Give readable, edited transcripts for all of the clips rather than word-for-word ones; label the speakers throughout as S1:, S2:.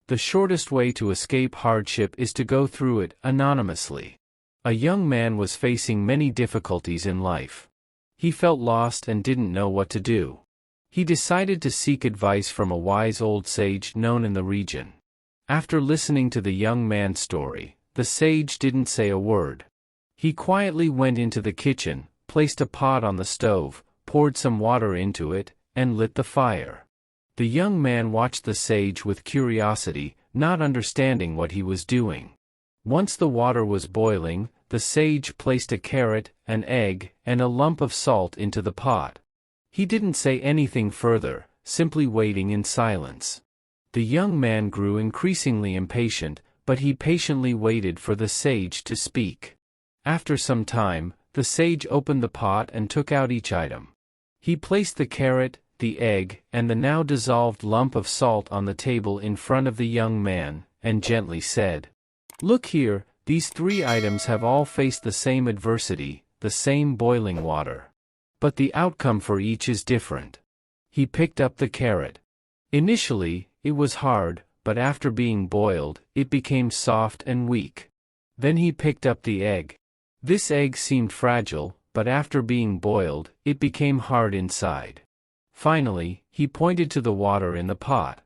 S1: The shortest way to escape hardship is to go through it anonymously. A young man was facing many difficulties in life. He felt lost and didn't know what to do. He decided to seek advice from a wise old sage known in the region. After listening to the young man's story, the sage didn't say a word. He quietly went into the kitchen, placed a pot on the stove, poured some water into it, and lit the fire. The young man watched the sage with curiosity, not understanding what he was doing. Once the water was boiling, the sage placed a carrot, an egg, and a lump of salt into the pot. He didn't say anything further, simply waiting in silence. The young man grew increasingly impatient, but he patiently waited for the sage to speak. After some time, the sage opened the pot and took out each item. He placed the carrot, the egg, and the now dissolved lump of salt on the table in front of the young man, and gently said, "Look here, these 3 items have all faced the same adversity, the same boiling water. But the outcome for each is different." He picked up the carrot. Initially, it was hard, but after being boiled, it became soft and weak. Then he picked up the egg. This egg seemed fragile, but after being boiled, it became hard inside. Finally, he pointed to the water in the pot.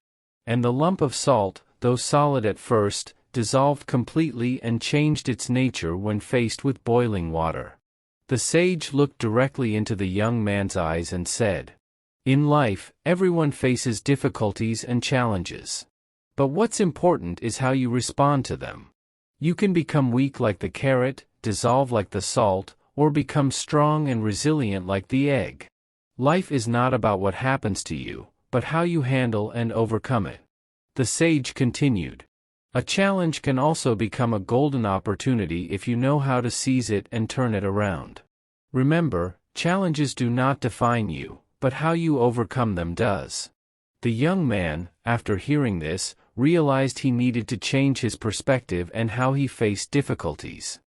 S1: And the lump of salt, though solid at first, dissolved completely and changed its nature when faced with boiling water. The sage looked directly into the young man's eyes and said, "In life, everyone faces difficulties and challenges. But what's important is how you respond to them. You can become weak like the carrot, dissolve like the salt, or become strong and resilient like the egg. Life is not about what happens to you, but how you handle and overcome it." The sage continued, "A challenge can also become a golden opportunity if you know how to seize it and turn it around. Remember, challenges do not define you, but how you overcome them does." The young man, after hearing this, realized he needed to change his perspective and how he faced difficulties.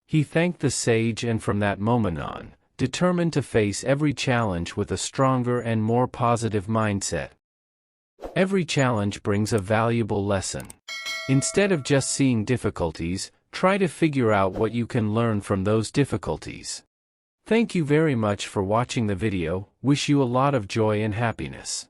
S1: He thanked the sage and from that moment on, determined to face every challenge with a stronger and more positive mindset. Every challenge brings a valuable lesson. Instead of just seeing difficulties, try to figure out what you can learn from those difficulties. Thank you very much for watching the video. Wish you a lot of joy and happiness.